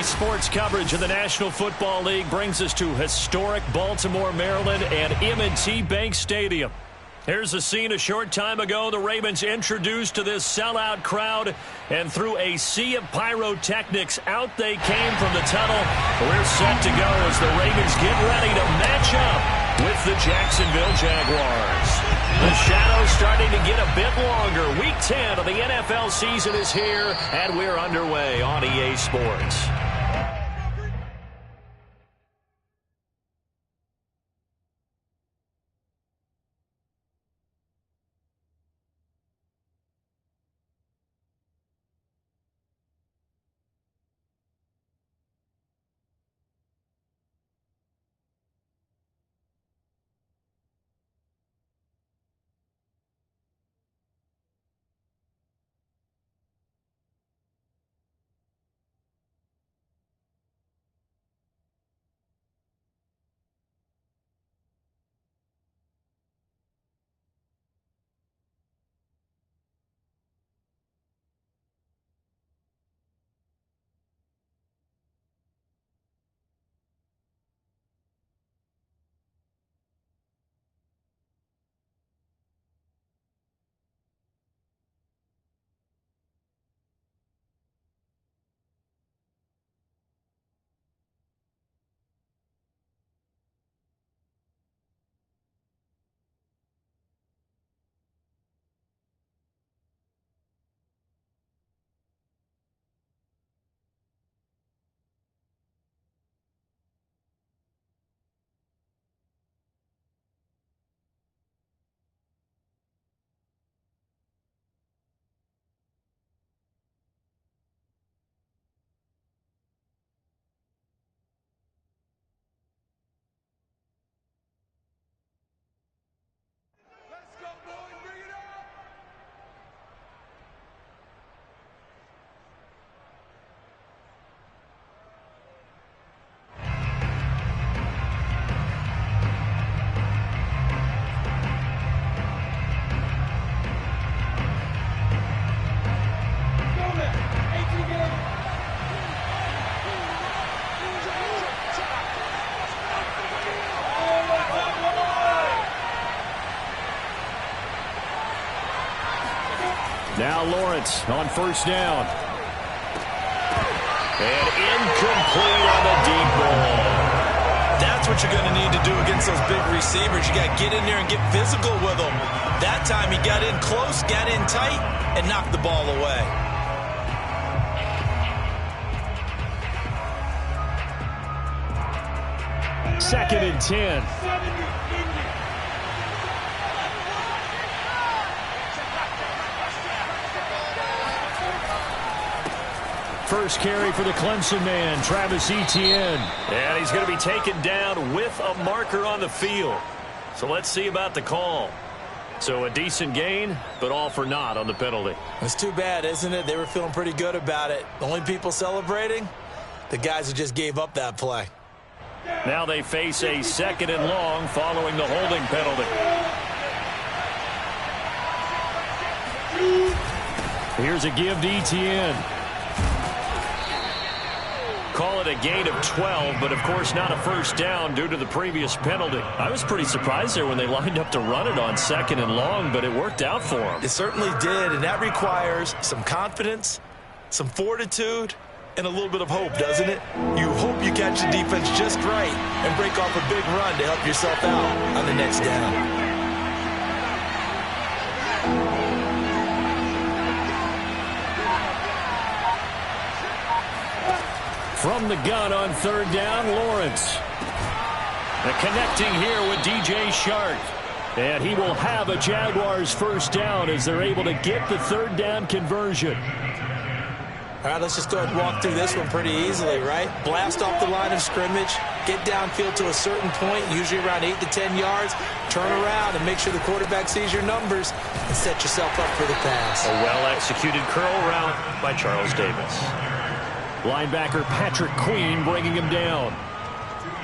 Sports coverage of the National Football League brings us to historic Baltimore, Maryland, and M&T Bank Stadium. Here's a scene a short time ago. The Ravens introduced to this sellout crowd, and through a sea of pyrotechnics, out they came from the tunnel. We're set to go as the Ravens get ready to match up with the Jacksonville Jaguars. The shadow's starting to get a bit longer. Week 10 of the NFL season is here, and we're underway on EA Sports. Now Lawrence on first down. And incomplete on the deep ball. That's what you're going to need to do against those big receivers. You got to get in there and get physical with them. That time he got in close, got in tight, and knocked the ball away. Second and 10. First carry for the Clemson man, Travis Etienne. And he's going to be taken down with a marker on the field. So let's see about the call. So a decent gain, but all for naught on the penalty. It's too bad, isn't it? They were feeling pretty good about it. The only people celebrating, the guys who just gave up that play. Now they face a second and long following the holding penalty. Here's a give to Etienne. Call it a gain of 12, but of course not a first down due to the previous penalty. I was pretty surprised there when they lined up to run it on second and long, but it worked out for them. It certainly did, and that requires some confidence, some fortitude, and a little bit of hope, doesn't it? You hope you catch the defense just right and break off a big run to help yourself out on the next down. From the gun on third down, Lawrence. And connecting here with DJ Shark. And he will have a Jaguars first down as they're able to get the third down conversion. All right, let's just go ahead and walk through this one pretty easily, right? Blast off the line of scrimmage, get downfield to a certain point, usually around 8 to 10 yards, turn around and make sure the quarterback sees your numbers and set yourself up for the pass. A well-executed curl route by Charles Davis. Linebacker Patrick Queen bringing him down.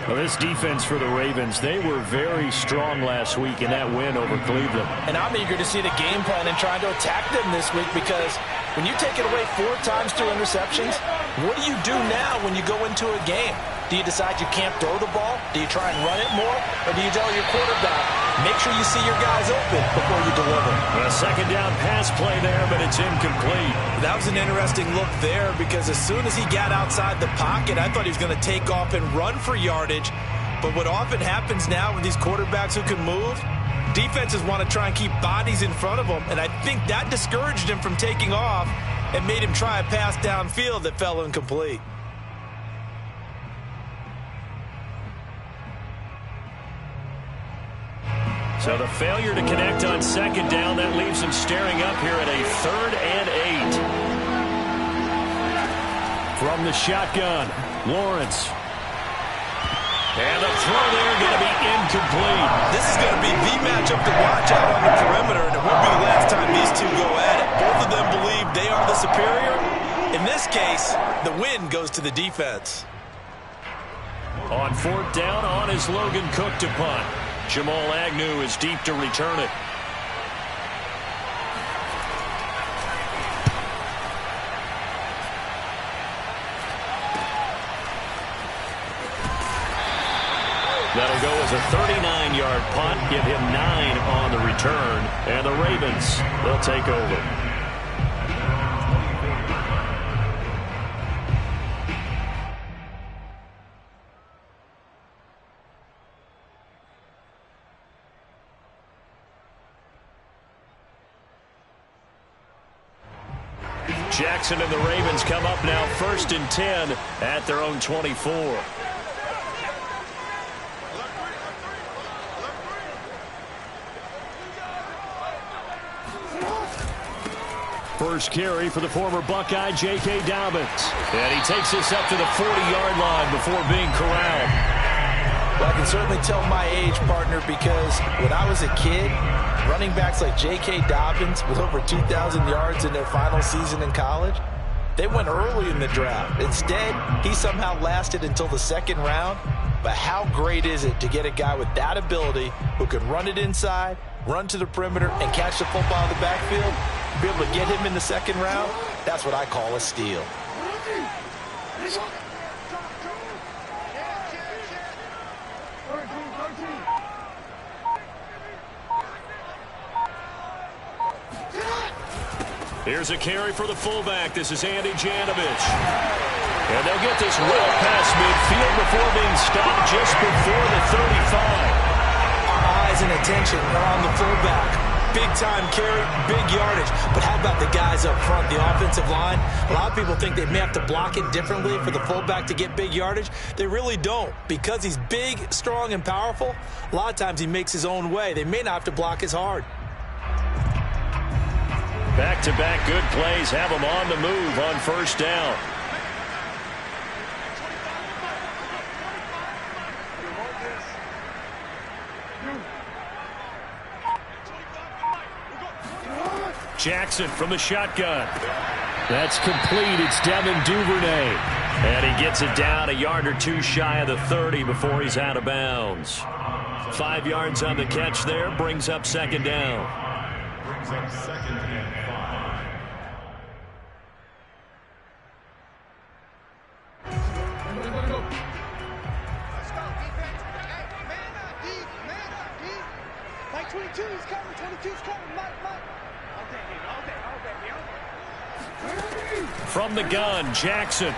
Well, this defense for the Ravens, they were very strong last week in that win over Cleveland. And I'm eager to see the game plan and trying to attack them this week, because when you take it away 4 times through interceptions, What do you do now when you go into a game? Do you decide you can't throw the ball? Do you try and run it more? Or do you tell your quarterback, make sure you see your guys open before you deliver? A second down pass play there, but it's incomplete. That was an interesting look there because as soon as he got outside the pocket, I thought he was going to take off and run for yardage. But what often happens now with these quarterbacks who can move, defenses want to try and keep bodies in front of them, and I think that discouraged him from taking off and made him try a pass downfield that fell incomplete. So the failure to connect on second down, that leaves him staring up here at a 3rd and 8. From the shotgun, Lawrence. And the throw there going to be incomplete. This is going to be the matchup to watch out on the perimeter, and it won't be the last time these two go at it. Both of them believe they are the superior. In this case, the win goes to the defense. On 4th down, on is Logan Cook to punt. Jamal Agnew is deep to return it. That'll go as a 39-yard punt, give him 9 on the return, and the Ravens, they'll take over. Jackson and the Ravens come up now 1st and 10 at their own 24. First carry for the former Buckeye, J.K. Dobbins. And he takes this up to the 40-yard line before being corralled. Well, I can certainly tell my age, partner, because when I was a kid, running backs like J.K. Dobbins with over 2,000 yards in their final season in college, they went early in the draft. Instead, he somehow lasted until the 2nd round. But how great is it to get a guy with that ability who can run it inside, run to the perimeter, and catch the football in the backfield? Be able to get him in the 2nd round, that's what I call a steal. Here's a carry for the fullback. This is Andy Janovich. And they'll get this well past midfield before being stopped just before the 35. Our eyes and attention are on the fullback. Big-time carry, big yardage. But how about the guys up front, the offensive line? A lot of people think they may have to block it differently for the fullback to get big yardage. They really don't. Because he's big, strong, and powerful, a lot of times he makes his own way. They may not have to block as hard. Back-to-back good plays have him on the move on 1st down. Jackson from the shotgun. That's complete. It's Devin Duvernay. And he gets it down a yard or two shy of the 30 before he's out of bounds. 5 yards on the catch there. Brings up 2nd down. Brings up 2nd and 5. Let's go, defense. Hey, man up, deep, man up, deep. Like 22's coming, 22's coming, Mike. From the gun, Jackson.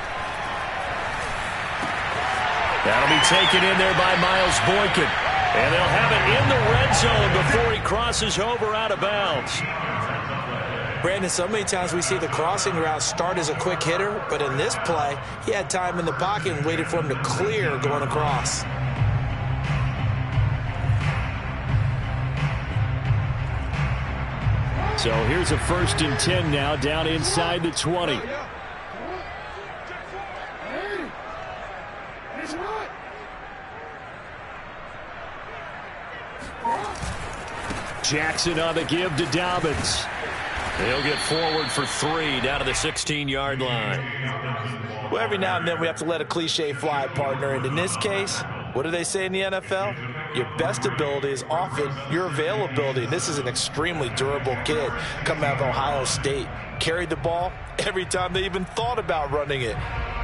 That'll be taken in there by Miles Boykin. And they'll have it in the red zone before he crosses over out of bounds. Brandon, so many times we see the crossing route start as a quick hitter, but in this play, he had time in the pocket and waited for him to clear going across. So here's a 1st and 10 now down inside the 20. Jackson on the give to Dobbins. He'll get forward for 3 down to the 16-yard line. Well, every now and then we have to let a cliche fly, partner. And in this case, what do they say in the NFL? Your best ability is often your availability. This is an extremely durable kid coming out of Ohio State. Carried the ball every time they even thought about running it.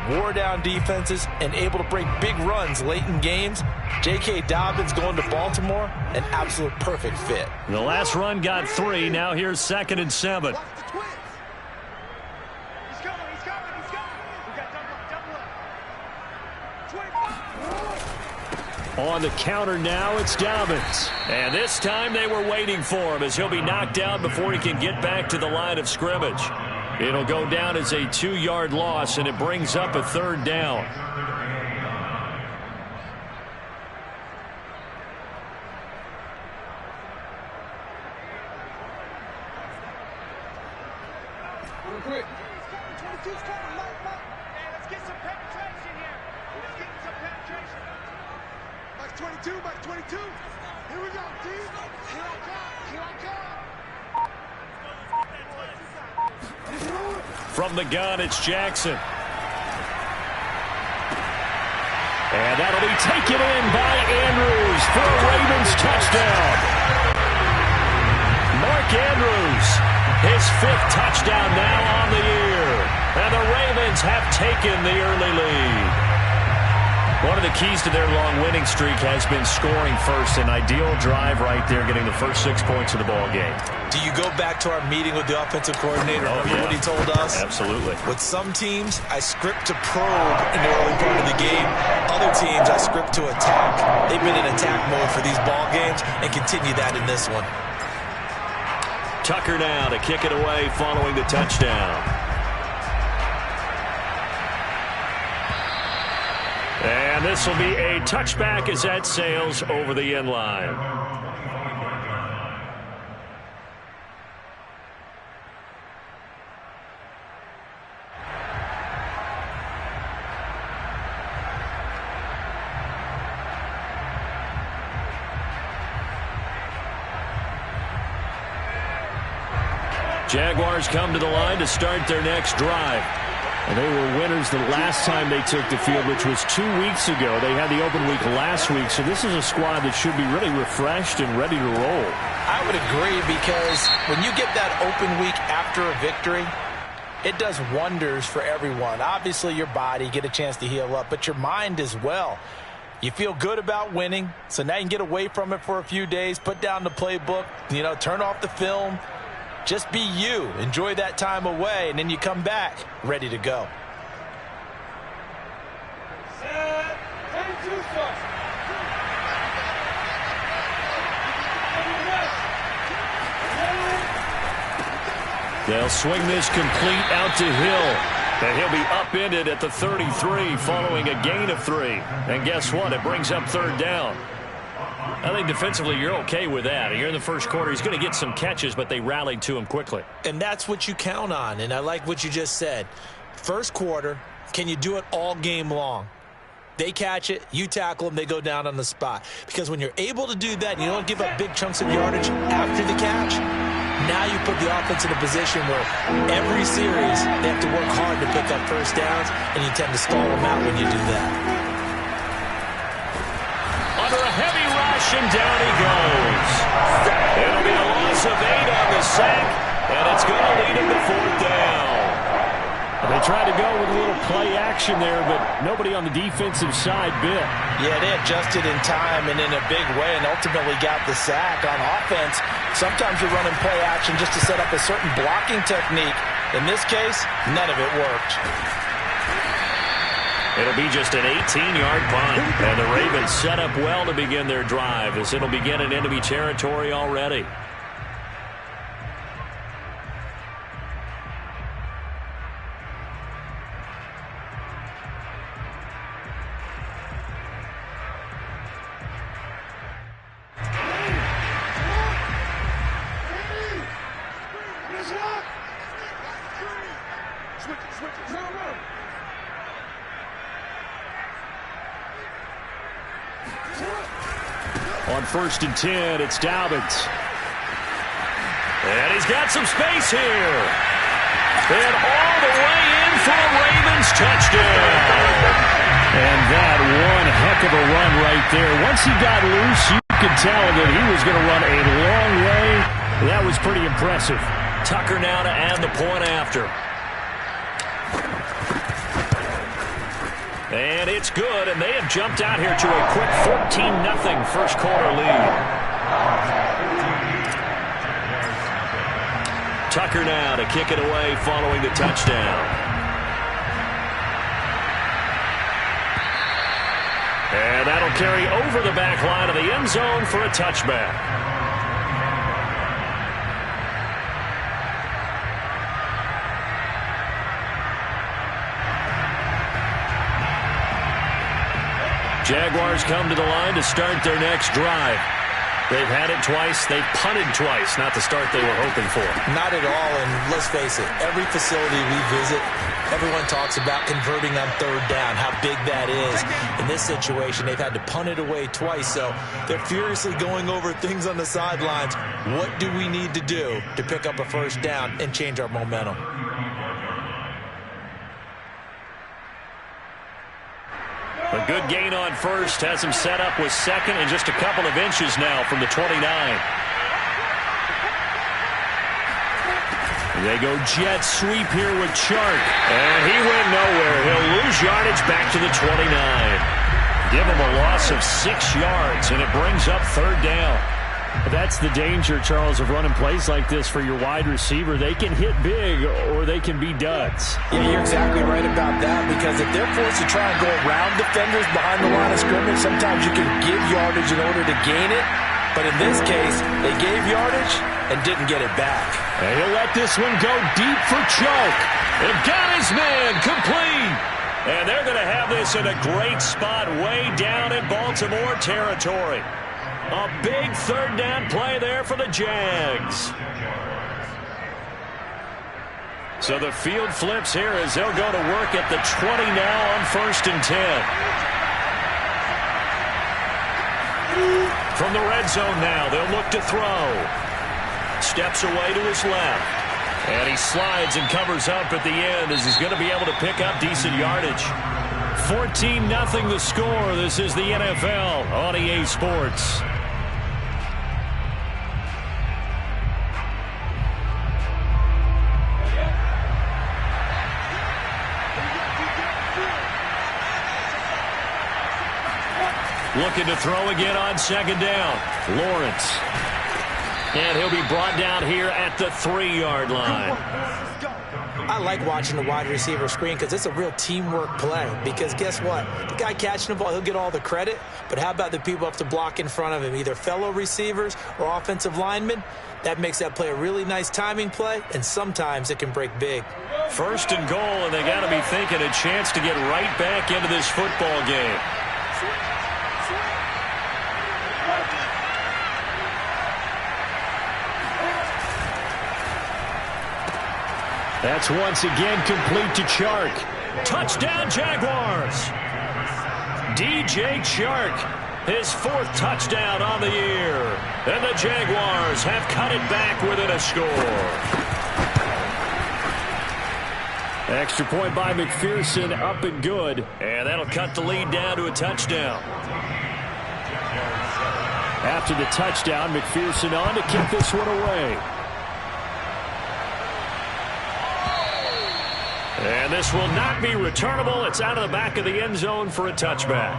wore down defenses, and able to break big runs late in games. J.K. Dobbins going to Baltimore, an absolute perfect fit. The last run got 3. Now here's 2nd and 7. Watch the twins. He's coming. We got double up. 25. On the counter now, it's Dobbins. And this time they were waiting for him as he'll be knocked down before he can get back to the line of scrimmage. It'll go down as a 2-yard loss, and it brings up a 3rd down. Real quick. 22's coming. Hey, let's get some penetration here. Let's get some penetration. Mike 22, Mike 22. Here we go, D. Here I come. From the gun, it's Jackson. And that'll be taken in by Andrews for a Ravens touchdown. Mark Andrews, his 5th touchdown now on the year. And the Ravens have taken the early lead. One of the keys to their long winning streak has been scoring first. An ideal drive right there, getting the first 6 points of the ball game. Do you go back to our meeting with the offensive coordinator? Remember what he told us? Absolutely. With some teams, I script to probe in the early part of the game. Other teams, I script to attack. They've been in attack mode for these ball games and continue that in this one. Tucker now to kick it away following the touchdown. And this will be a touchback as that sails over the end line. Jaguars come to the line to start their next drive. And they were winners the last time they took the field, which was 2 weeks ago. They had the open week last week, so this is a squad that should be really refreshed and ready to roll. I would agree, because when you get that open week after a victory, it does wonders for everyone. Obviously, your body, get a chance to heal up, but your mind as well. You feel good about winning, so now you can get away from it for a few days, put down the playbook, turn off the film. Just be you. Enjoy that time away, and then you come back ready to go. They'll swing this complete out to Hill. And he'll be upended at the 33 following a gain of 3. And guess what? It brings up 3rd down. I think defensively you're okay with that. You're in the first quarter. He's going to get some catches, but they rallied to him quickly. And that's what you count on, and I like what you just said. First quarter, can you do it all game long? They catch it, you tackle them, they go down on the spot. Because when you're able to do that and you don't give up big chunks of yardage after the catch, now you put the offense in a position where every series they have to work hard to pick up first downs, and you tend to stall them out when you do that. Under a heavy rush, and down he goes. It'll be a loss of 8 on the sack, and it's going to lead him to 4th down. They tried to go with a little play action there, but nobody on the defensive side bit. Yeah, they adjusted in time and in a big way and ultimately got the sack. On offense, sometimes you're running play action just to set up a certain blocking technique. In this case, none of it worked. It'll be just an 18-yard punt. And the Ravens set up well to begin their drive, as it'll begin in enemy territory already. On 1st and 10, it's Dobbins. And he's got some space here. And all the way in for a Ravens touchdown. And that one heck of a run right there. Once he got loose, you could tell that he was going to run a long way. That was pretty impressive. Tucker now to add the point after. And it's good, and they have jumped out here to a quick 14-0 first quarter lead. Tucker now to kick it away following the touchdown. And that'll carry over the back line of the end zone for a touchback. Jaguars come to the line to start their next drive. They've had it twice. They've punted twice. Not the start they were hoping for. Not at all, and let's face it, every facility we visit, everyone talks about converting on third down, how big that is. In this situation, they've had to punt it away twice, so they're furiously going over things on the sidelines. What do we need to do to pick up a first down and change our momentum? A good gain on first has him set up with second and just a couple of inches now from the 29. They go jet sweep here with Chark. And he went nowhere. He'll lose yardage back to the 29. Give him a loss of 6 yards, and it brings up third down. That's the danger, Charles, of running plays like this for your wide receiver. They can hit big or they can be duds. Yeah, you're exactly right about that, because if they're forced to try and go around defenders behind the line of scrimmage, sometimes you can give yardage in order to gain it. But in this case, they gave yardage and didn't get it back. And he'll let this one go deep for Chark. And got his man complete. And they're going to have this in a great spot way down in Baltimore territory. A big third down play there for the Jags. So the field flips here as they'll go to work at the 20 now on 1st and 10. From the red zone now, they'll look to throw. Steps away to his left. And he slides and covers up at the end as he's going to be able to pick up decent yardage. 14-0 the score. This is the NFL on EA Sports. Looking to throw again on second down. Lawrence. And he'll be brought down here at the 3-yard line. I like watching the wide receiver screen because it's a real teamwork play. Because guess what? The guy catching the ball, he'll get all the credit. But how about the people up to block in front of him, either fellow receivers or offensive linemen? That makes that play a really nice timing play, and sometimes it can break big. 1st and goal, and they got to be thinking a chance to get right back into this football game. That's once again complete to Chark. Touchdown, Jaguars. DJ Chark, his 4th touchdown on the year. And the Jaguars have cut it back within a score. Extra point by McPherson, up and good. And that'll cut the lead down to a touchdown. After the touchdown, McPherson on to kick this one away. And this will not be returnable. It's out of the back of the end zone for a touchback.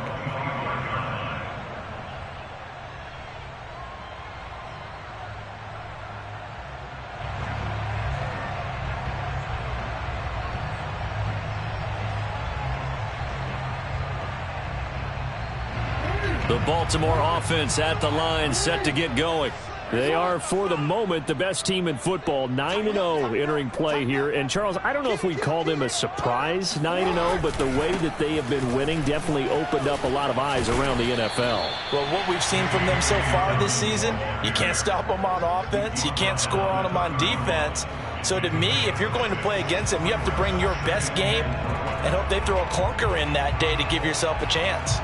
The Baltimore offense at the line, set to get going. They are, for the moment, the best team in football, 9-0 entering play here. And, Charles, I don't know if we call them a surprise 9-0, but the way that they have been winning definitely opened up a lot of eyes around the NFL. Well, what we've seen from them so far this season, you can't stop them on offense. You can't score on them on defense. So, to me, if you're going to play against them, you have to bring your best game and hope they throw a clunker in that day to give yourself a chance.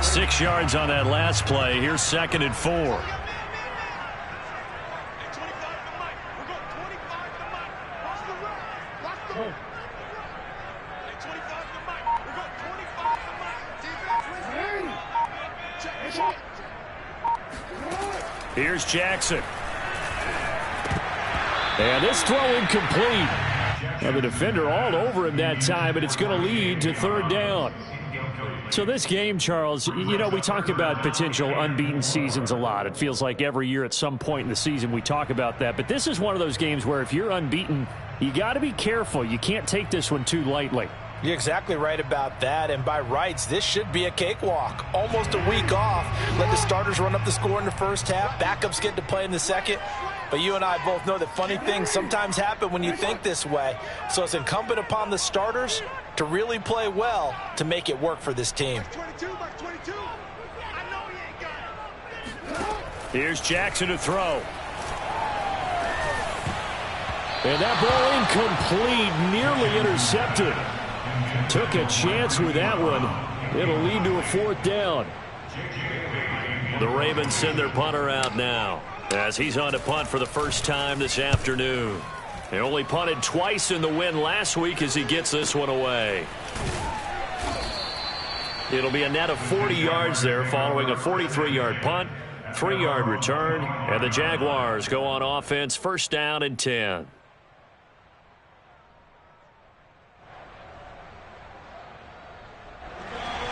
Six yards on that last play. Here's 2nd and 4. Here's Jackson. And this throw incomplete. And the defender all over him that time, and it's going to lead to third down. So this game, Charles, you know, we talk about potential unbeaten seasons a lot. It feels like every year at some point in the season we talk about that. But this is one of those games where if you're unbeaten, you got to be careful. You can't take this one too lightly. You're exactly right about that, and by rights, this should be a cakewalk. Almost a week off. Let the starters run up the score in the first half. Backups get to play in the second. But you and I both know that funny things sometimes happen when you think this way. So it's incumbent upon the starters to really play well to make it work for this team. Here's Jackson to throw. And that ball incomplete, nearly intercepted. Took a chance with that one. It'll lead to a fourth down. The Ravens send their punter out now as he's on to punt for the first time this afternoon. They only punted twice in the win last week as he gets this one away. It'll be a net of 40 yards there following a 43-yard punt, 3-yard return, and the Jaguars go on offense, first down and 10.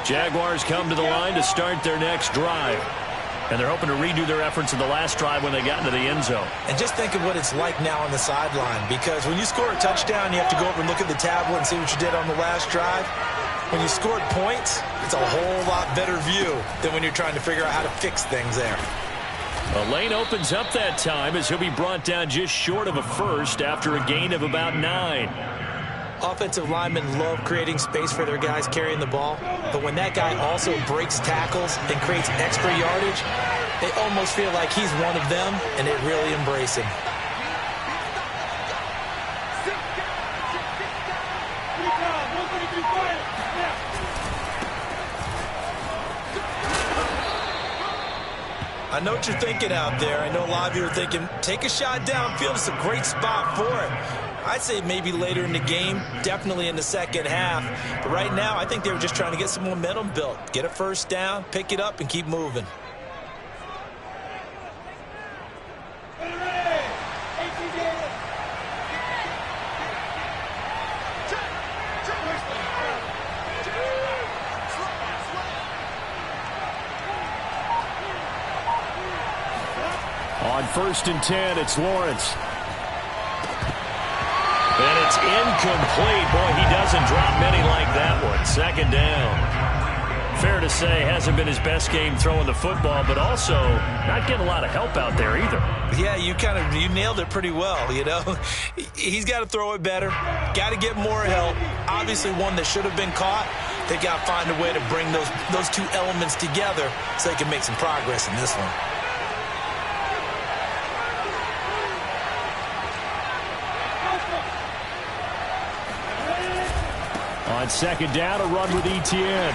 Jaguars come to the line to start their next drive. And they're hoping to redo their efforts in the last drive when they got into the end zone. And just think of what it's like now on the sideline, because when you score a touchdown, you have to go over and look at the tablet and see what you did on the last drive. When you scored points, it's a whole lot better view than when you're trying to figure out how to fix things there. A lane opens up that time as he'll be brought down just short of a first after a gain of about 9. Offensive linemen love creating space for their guys carrying the ball, but when that guy also breaks tackles and creates extra yardage, they almost feel like he's one of them, and they really embrace him. I know what you're thinking out there. I know a lot of you are thinking, take a shot downfield. It's a great spot for it. I'd say maybe later in the game, definitely in the second half. But right now, I think they were just trying to get some momentum built. Get a first down, pick it up, and keep moving. On 1st and 10, it's Lawrence. And it's incomplete. Boy, he doesn't drop many like that one. Second down. Fair to say, hasn't been his best game throwing the football, but also not getting a lot of help out there either. Yeah, you nailed it pretty well, you know. He's got to throw it better. Got to get more help. Obviously one that should have been caught. They got to find a way to bring those two elements together so they can make some progress in this one. On second down, a run with Etienne.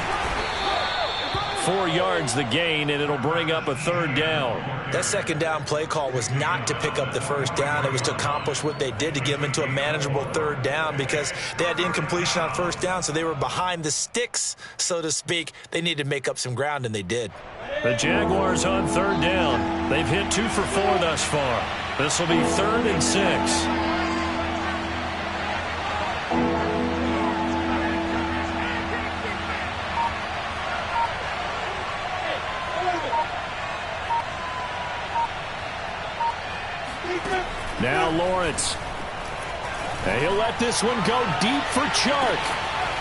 4 yards the gain, and it'll bring up a third down. That second down play call was not to pick up the first down. It was to accomplish what they did, to get them into a manageable third down, because they had the incompletion on first down, so they were behind the sticks, so to speak. They needed to make up some ground, and they did. The Jaguars on third down. They've hit 2 for 4 thus far. This will be 3rd and 6. Now Lawrence. And he'll let this one go deep for Chark.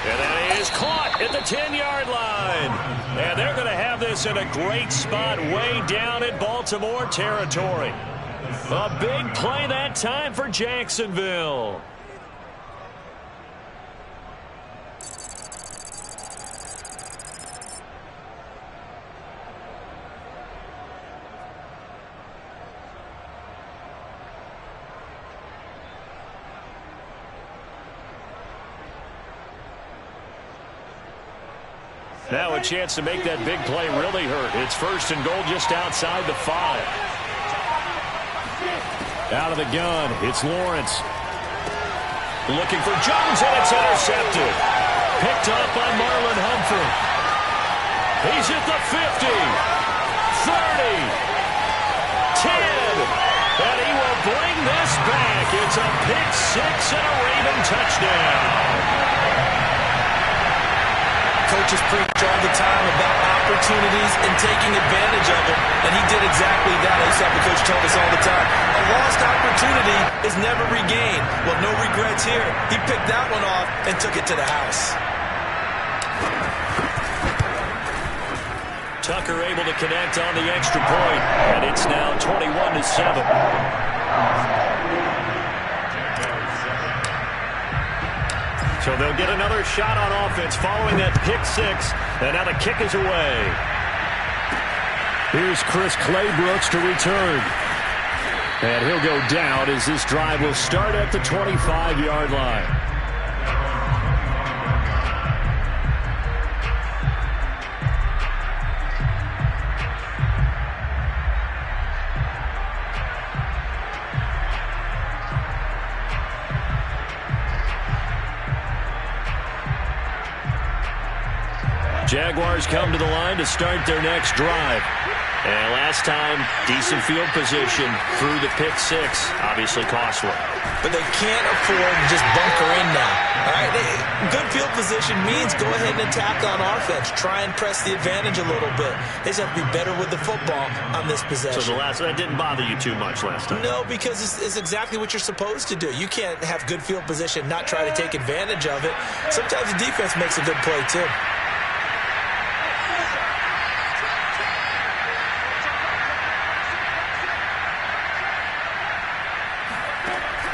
And that is caught at the 10-yard line. And they're going to have this in a great spot way down in Baltimore territory. A big play that time for Jacksonville. Now a chance to make that big play really hurt. It's 1st and goal just outside the 5. Out of the gun, it's Lawrence. Looking for Jones, and it's intercepted. Picked up by Marlon Humphrey. He's at the 50, 30, 10, and he will bring this back There's a pick six and a Raven touchdown. Coaches preach all the time about opportunities and taking advantage of them, and he did exactly that. I used to have a coach told us all the time, a lost opportunity is never regained. Well, no regrets here. He picked that one off and took it to the house. Tucker able to connect on the extra point, and it's now 21-7. So they'll get another shot on offense following that pick six, and now the kick is away. Here's Chris Claybrooks to return. And he'll go down as this drive will start at the 25-yard line. Jaguars come to the line to start their next drive. And last time, decent field position through the pick six. Obviously costly. But they can't afford to just bunker in now. All right, good field position means go ahead and attack on offense. Try and press the advantage a little bit. They just have to be better with the football on this possession. So that didn't bother you too much last time? No, because it's exactly what you're supposed to do. You can't have good field position, not try to take advantage of it. Sometimes the defense makes a good play, too.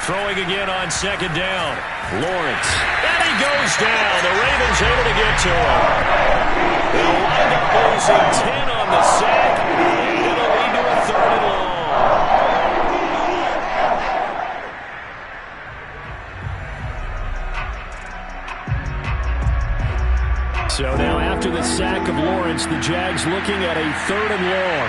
Throwing again on second down. Lawrence. And he goes down. The Ravens able to get to him. They'll wind up losing 10 on the sack. And it'll lead to a 3rd and long. So now after the sack of Lawrence, the Jags looking at a 3rd and long.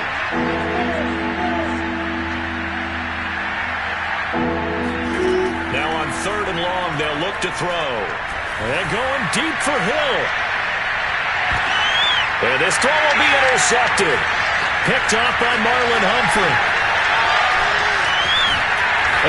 Now on 3rd and long, they'll look to throw. They're going deep for Hill. And this throw will be intercepted. Picked off by Marlon Humphrey.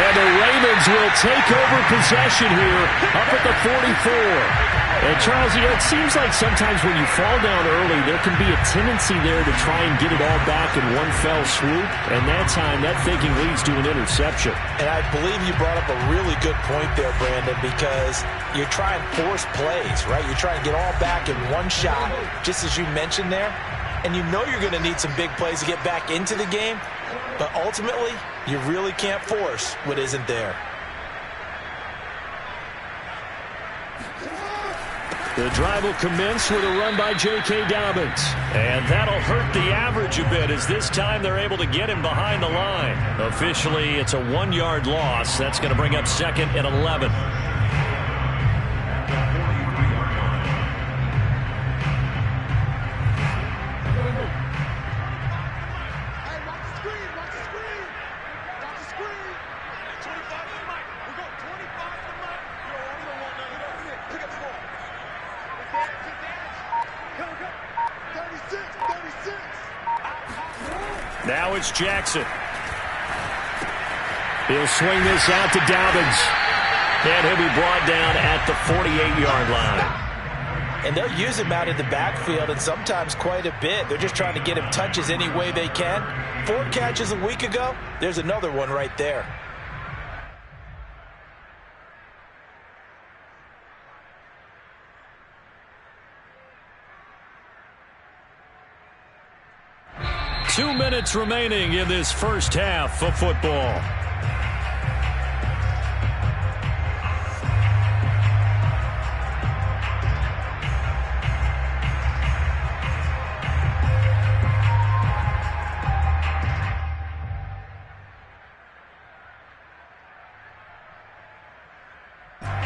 And the Ravens will take over possession here up at the 44. And, Charles, it seems like sometimes when you fall down early, there can be a tendency there to try and get it all back in one fell swoop. And that time, that thinking leads to an interception. And I believe you brought up a really good point there, Brandon, because you're trying to force plays, right? You're trying to get all back in one shot, just as you mentioned there. And you know you're going to need some big plays to get back into the game. But ultimately, you really can't force what isn't there. The drive will commence with a run by J.K. Dobbins. And that'll hurt the average a bit as this time they're able to get him behind the line. Officially, it's a 1-yard loss. That's going to bring up 2nd and 11. Now it's Jackson. He'll swing this out to Dobbins. And he'll be brought down at the 48-yard line. And they'll use him out in the backfield, and sometimes quite a bit. They're just trying to get him touches any way they can. 4 catches a week ago. There's another one right there. Two minutes remaining in this first half of football.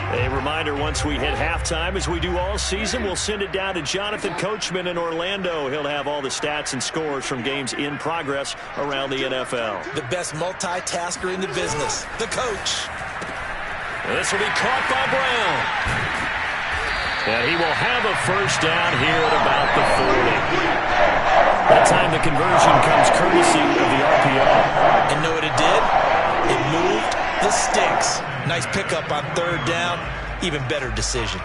A reminder, once we hit halftime, as we do all season, we'll send it down to Jonathan Coachman in Orlando. He'll have all the stats and scores from games in progress around the NFL. The best multitasker in the business, the coach. This will be caught by Brown. And he will have a first down here at about the 40. That time the conversion comes courtesy of the RPO. And know what it did? It moved the sticks. Nice pickup on third down. Even better decision.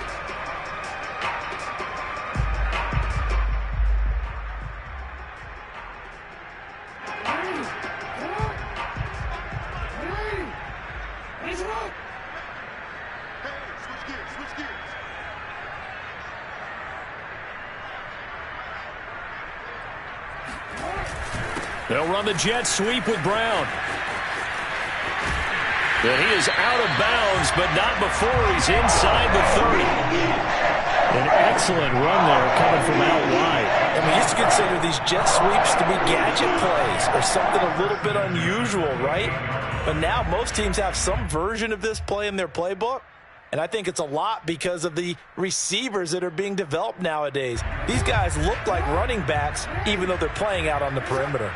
They'll run the jet sweep with Brown. And he is out of bounds, but not before he's inside the 30. An excellent run there coming from out wide. And we used to consider these jet sweeps to be gadget plays or something a little bit unusual, right? But now most teams have some version of this play in their playbook. And I think it's a lot because of the receivers that are being developed nowadays. These guys look like running backs even though they're playing out on the perimeter.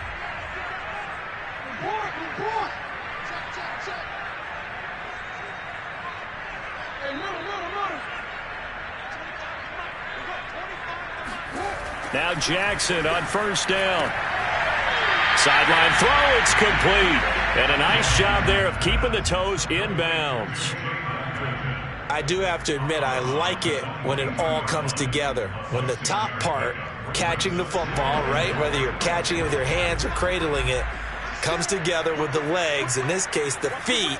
Now Jackson on first down. Sideline throw, it's complete. And a nice job there of keeping the toes in bounds. I do have to admit, I like it when it all comes together. When the top part, catching the football, right, whether you're catching it with your hands or cradling it, comes together with the legs, in this case the feet,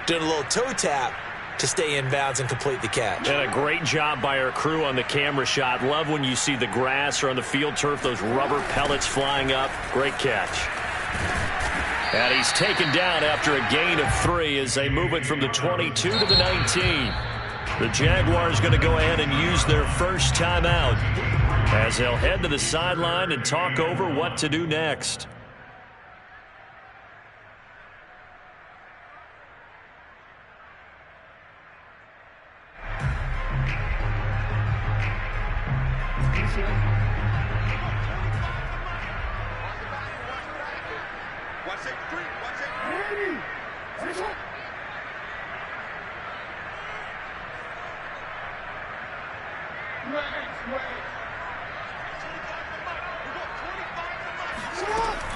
doing a little toe tap to stay in bounds and complete the catch. And a great job by our crew on the camera shot. Love when you see the grass or on the field turf, those rubber pellets flying up. Great catch. And he's taken down after a gain of 3 as they move it from the 22 to the 19. The Jaguars going to go ahead and use their first timeout as they'll head to the sideline and talk over what to do next.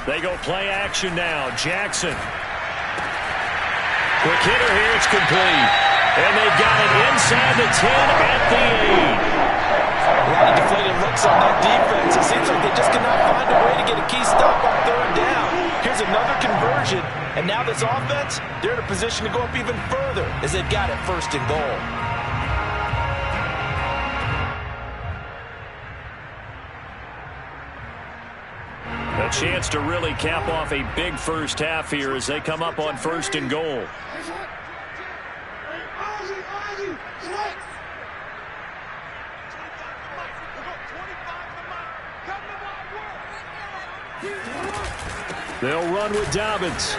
They go play action now. Jackson. Quick hitter here. It's complete. And they've got it inside the 10 at the 8. A lot of deflated looks on that defense. It seems like they just cannot find a way to get a key stop on third down. Here's another conversion. And now this offense, they're in a position to go up even further as they've got it first and goal. A chance to really cap off a big first half here as they come up on first and goal. They'll run with Dobbins.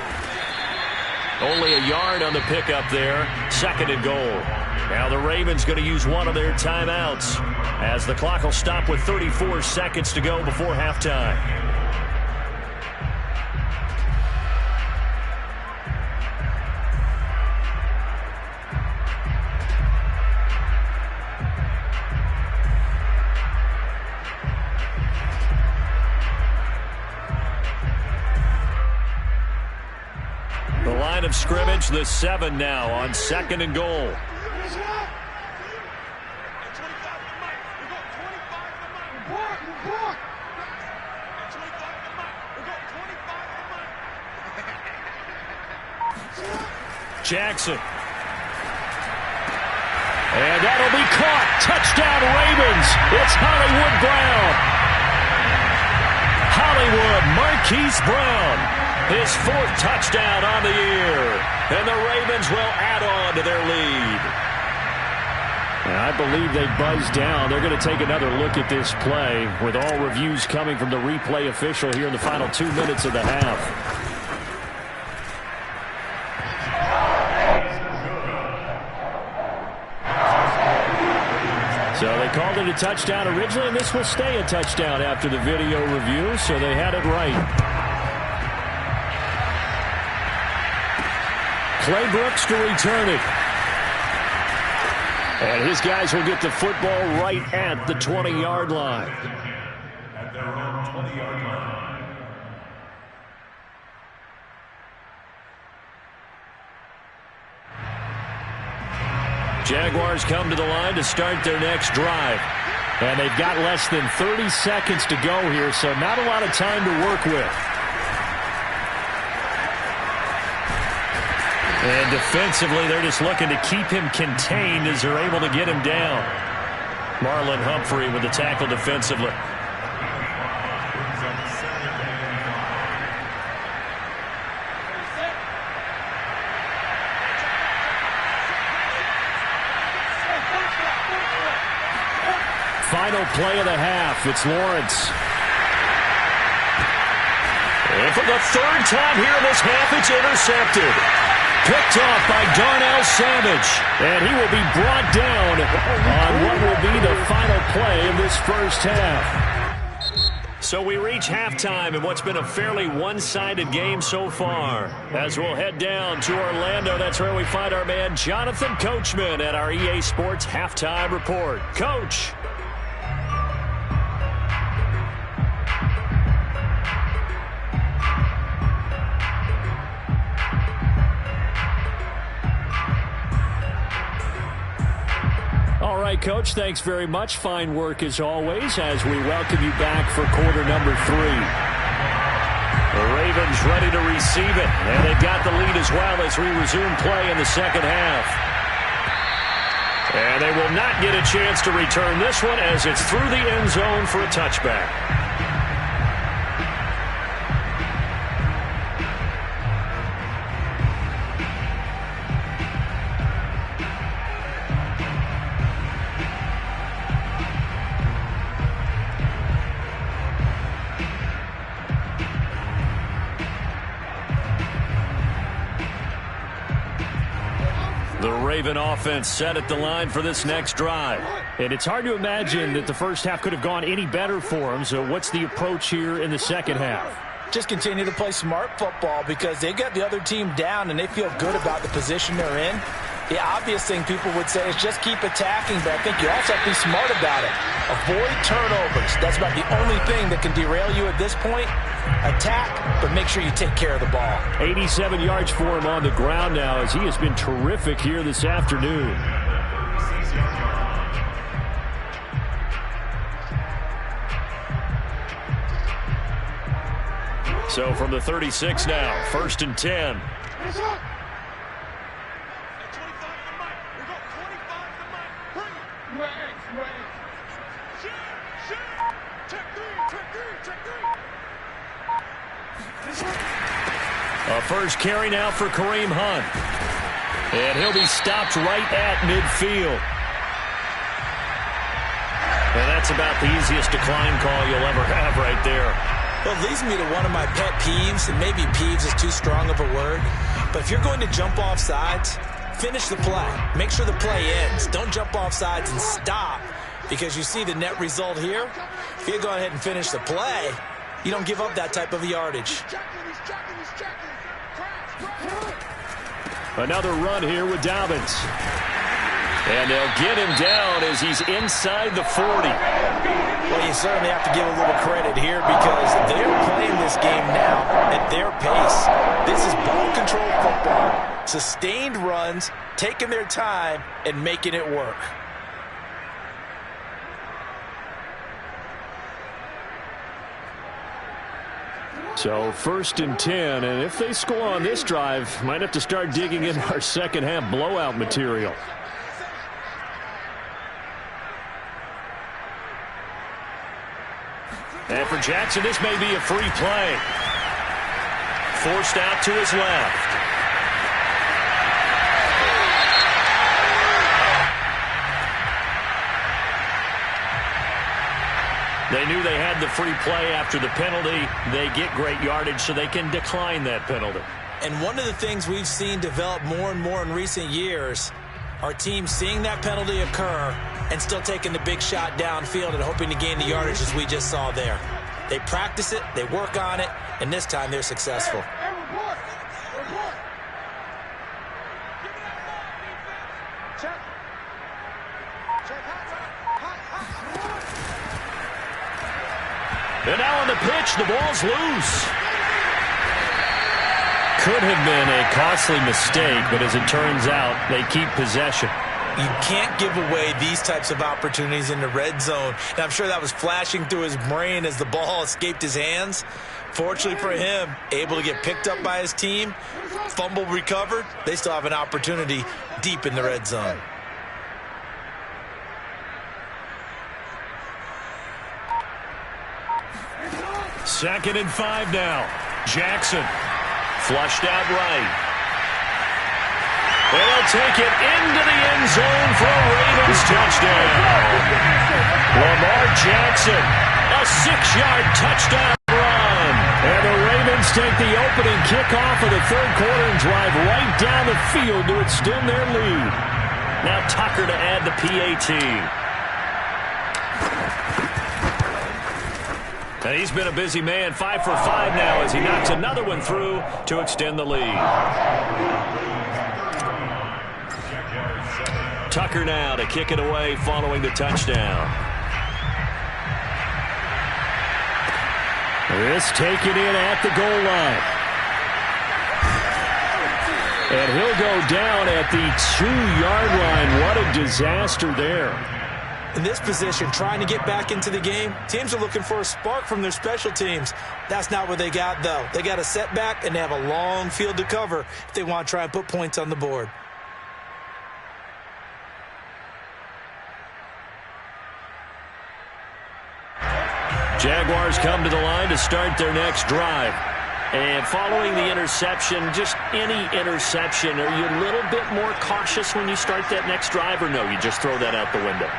Only a yard on the pickup there. Second and goal. Now the Ravens going to use one of their timeouts as the clock will stop with 34 seconds to go before halftime. Line of scrimmage, the 7 now on second and goal. Jackson. And that'll be caught. Touchdown Ravens. It's Hollywood Brown. Hollywood Marquise Brown. His 4th touchdown on the year. And the Ravens will add on to their lead. And I believe they buzzed down. They're going to take another look at this play with all reviews coming from the replay official here in the final 2 minutes of the half. So they called it a touchdown originally, and this will stay a touchdown after the video review, so they had it right. Clay Brooks to return it. And his guys will get the football right at the 20-yard line. At their own 20-yard line. Jaguars come to the line to start their next drive. And they've got less than 30 seconds to go here, so not a lot of time to work with. And defensively, they're just looking to keep him contained as they're able to get him down. Marlon Humphrey with the tackle defensively. Final play of the half. It's Lawrence. And for the third time here in this half, it's intercepted. Picked off by Darnell Savage. And he will be brought down on what will be the final play of this first half. So we reach halftime in what's been a fairly one-sided game so far. As we'll head down to Orlando, that's where we find our man Jonathan Coachman at our EA Sports Halftime Report. Coach. All right, Coach, thanks very much. Fine work as always as we welcome you back for quarter number 3. The Ravens ready to receive it, and they've got the lead as well as we resume play in the second half. And they will not get a chance to return this one as it's through the end zone for a touchback. The Raven offense set at the line for this next drive. And it's hard to imagine that the first half could have gone any better for them. So what's the approach here in the second half? Just continue to play smart football because they got the other team down and they feel good about the position they're in. The obvious thing people would say is just keep attacking, but I think you also have to be smart about it. Avoid turnovers. That's about the only thing that can derail you at this point. Attack, but make sure you take care of the ball. 87 yards for him on the ground now as he has been terrific here this afternoon. So from the 36 now, 1st and 10. A first carry now for Kareem Hunt. And he'll be stopped right at midfield. And that's about the easiest decline call you'll ever have right there. Well, it leads me to one of my pet peeves, and maybe peeves is too strong of a word. But if you're going to jump off sides, finish the play. Make sure the play ends. Don't jump off sides and stop because you see the net result here. If you go ahead and finish the play, you don't give up that type of yardage. Another run here with Dobbins. And they'll get him down as he's inside the 40. Well, you certainly have to give a little credit here because they're playing this game now at their pace. This is ball control football. Sustained runs, taking their time, and making it work. So 1st and 10, and if they score on this drive, might have to start digging in our second half blowout material. And for Jackson, this may be a free play. Forced out to his left. They knew they had the free play after the penalty. They get great yardage so they can decline that penalty. And one of the things we've seen develop more and more in recent years are teams seeing that penalty occur and still taking the big shot downfield and hoping to gain the yardage as we just saw there. They practice it, they work on it, and this time they're successful. And now on the pitch, the ball's loose. Could have been a costly mistake, but as it turns out, they keep possession. You can't give away these types of opportunities in the red zone. And I'm sure that was flashing through his brain as the ball escaped his hands. Fortunately for him, able to get picked up by his team, fumble recovered. They still have an opportunity deep in the red zone. Second and 5 now. Jackson flushed out right. They'll take it into the end zone for a Ravens touchdown. Lamar Jackson, a 6-yard touchdown run. And the Ravens take the opening kickoff of the third quarter and drive right down the field to extend their lead. Now Tucker to add the PAT. And he's been a busy man, 5 for 5 now as he knocks another one through to extend the lead. Tucker now to kick it away following the touchdown. This taken in at the goal line. And he'll go down at the 2-yard line. What a disaster there. In this position, trying to get back into the game, teams are looking for a spark from their special teams. That's not what they got, though. They got a setback, and they have a long field to cover if they want to try and put points on the board. Jaguars come to the line to start their next drive. And following the interception, just any interception, are you a little bit more cautious when you start that next drive, or no, you just throw that out the window?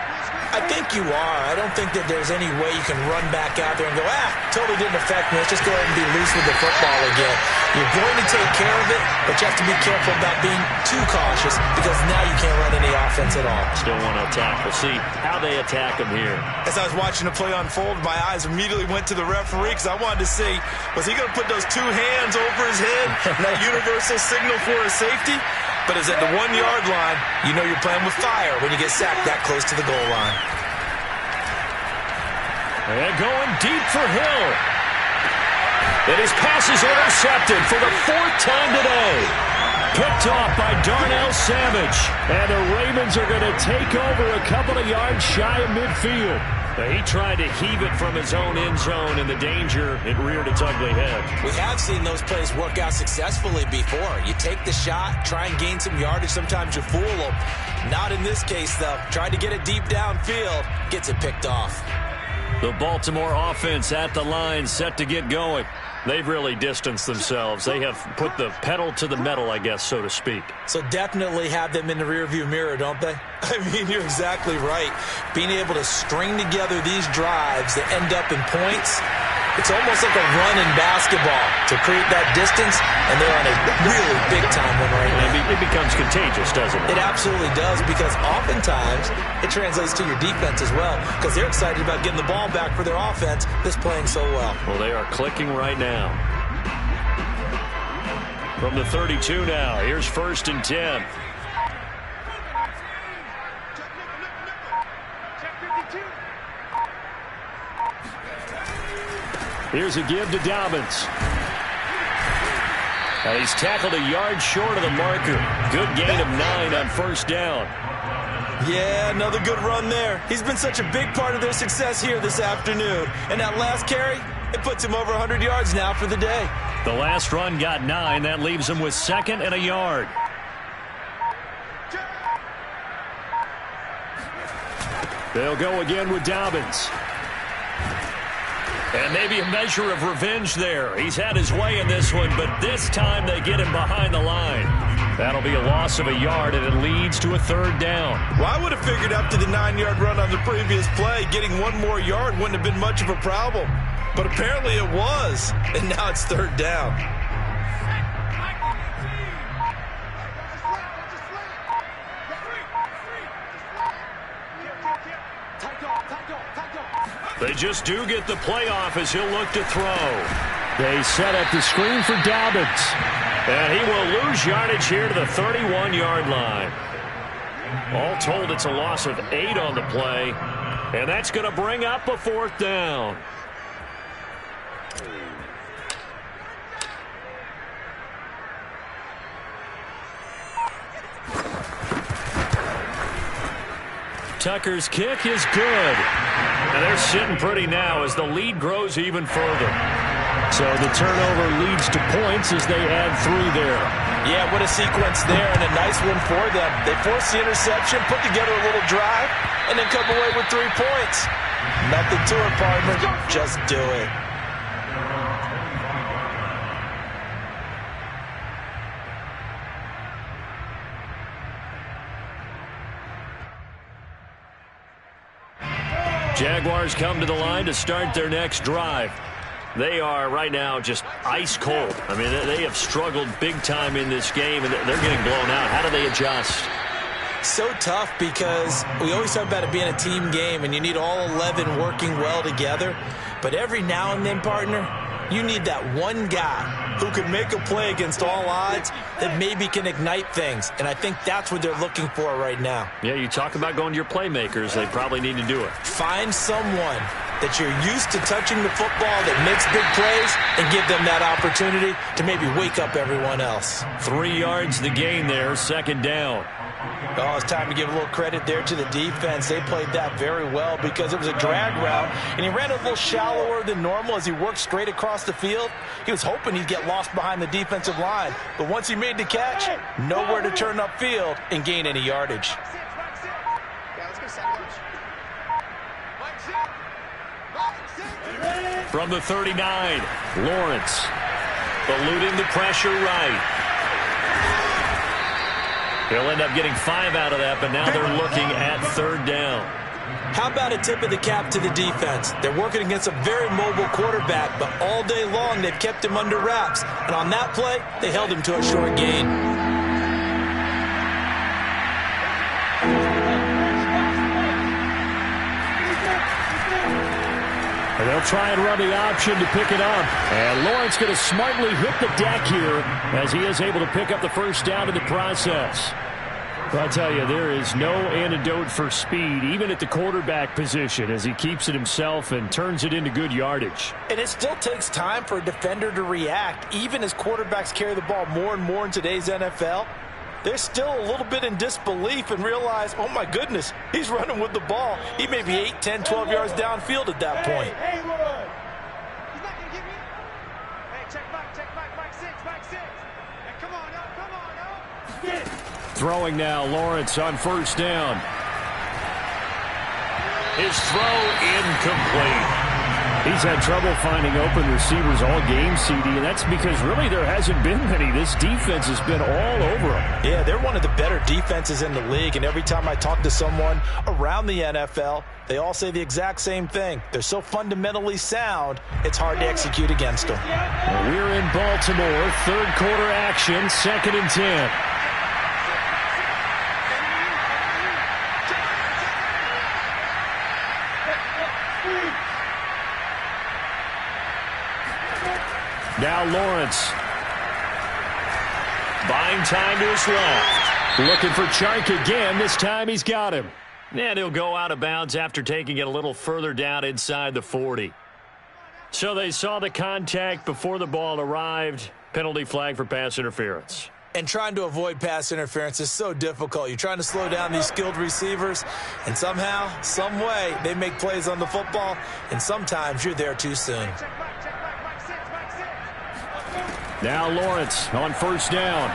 I think you are. I don't think that there's any way you can run back out there and go, totally didn't affect me. Let's just go ahead and be loose with the football again. You're going to take care of it, but you have to be careful about being too cautious because now you can't run any offense at all. Still want to attack. We'll see how they attack him here. As I was watching the play unfold, my eyes immediately went to the referee because I wanted to see, was he going to put those 2 hands over his head, that universal signal for a safety? But it's at the 1-yard line. You know you're playing with fire when you get sacked that close to the goal line. And going deep for Hill. And his pass is intercepted for the 4th time today. Picked off by Darnell Savage. And the Ravens are going to take over a couple of yards shy of midfield. He tried to heave it from his own end zone, and the danger, it reared its ugly head. We have seen those plays work out successfully before. You take the shot, try and gain some yardage. Sometimes you fool them. Not in this case, though. Tried to get it deep downfield. Gets it picked off. The Baltimore offense at the line, set to get going. They've really distanced themselves. They have put the pedal to the metal, I guess, so to speak. So definitely have them in the rearview mirror, don't they? I mean, you're exactly right. Being able to string together these drives that end up in points, it's almost like a run in basketball to create that distance, and they're on a really big-time one right now. It becomes contagious, doesn't it? It absolutely does, because oftentimes it translates to your defense as well, because they're excited about getting the ball back for their offense that's playing so well. Well, they are clicking right now. From the 32 now, here's 1st and 10. Here's a give to Dobbins. Now he's tackled a yard short of the marker. Good gain of 9 on 1st down. Yeah, another good run there. He's been such a big part of their success here this afternoon. And that last carry, it puts him over 100 yards now for the day. The last run got 9. That leaves him with 2nd and a yard. They'll go again with Dobbins. And maybe a measure of revenge there. He's had his way in this one, but this time they get him behind the line. That'll be a loss of a yard, and it leads to a 3rd down. Well, I would have figured after the 9-yard run on the previous play, getting 1 more yard wouldn't have been much of a problem. But apparently it was, and now it's 3rd down. They just do get the playoff as he'll look to throw. They set up the screen for Dobbins. And he will lose yardage here to the 31-yard line. All told, it's a loss of 8 on the play. And that's going to bring up a 4th down. Tucker's kick is good. And they're sitting pretty now as the lead grows even further. So the turnover leads to points as they add 3 there. Yeah, what a sequence there, and a nice one for them. They forced the interception, put together a little drive, and then come away with 3 points. Nothing to it, partner. Just do it. Jaguars come to the line to start their next drive. They are right now just ice cold. I mean, they have struggled big time in this game, and they're getting blown out. How do they adjust? So tough because we always talk about it being a team game, and you need all 11 working well together. But every now and then, partner, you need that one guy who can make a play against all odds that maybe can ignite things. And I think that's what they're looking for right now. Yeah, you talk about going to your playmakers. They probably need to do it. Find someone that you're used to touching the football that makes big plays and give them that opportunity to maybe wake up everyone else. 3 yards the gain there, second down. Oh, it's time to give a little credit there to the defense. They played that very well because it was a drag route, and he ran a little shallower than normal as he worked straight across the field. He was hoping he'd get lost behind the defensive line, but once he made the catch, nowhere to turn upfield and gain any yardage. From the 39, Lawrence eluding the pressure right. He'll end up getting 5 out of that, but now they're looking at third down. How about a tip of the cap to the defense? They're working against a very mobile quarterback, but all day long they've kept him under wraps. And on that play, they held him to a short gain. And they'll try and run the option to pick it up. And Lawrence going to smartly hit the deck here as he is able to pick up the first down in the process. Well, I tell you, there is no antidote for speed, even at the quarterback position, as he keeps it himself and turns it into good yardage. And it still takes time for a defender to react, even as quarterbacks carry the ball more and more in today's NFL. They're still a little bit in disbelief and realize, oh my goodness, he's running with the ball. He may be 8, 10, 12 yards downfield at that point. Hey, he's not going to get me. Hey, check back 6. Hey, come on, no. Throwing now, Lawrence on first down. His throw incomplete. He's had trouble finding open receivers all game, CD, and that's because really there hasn't been many. This defense has been all over him. Yeah, they're one of the better defenses in the league, and every time I talk to someone around the NFL, they all say the exact same thing. They're so fundamentally sound, it's hard to execute against them. Well, we're in Baltimore, third quarter action, 2nd and 10. Now Lawrence. Buying time to his left. Looking for Chark again. This time he's got him. And he'll go out of bounds after taking it a little further down inside the 40. So they saw the contact before the ball arrived. Penalty flag for pass interference. And trying to avoid pass interference is so difficult. You're trying to slow down these skilled receivers, and somehow, some way, they make plays on the football, and sometimes you're there too soon. Now Lawrence on first down.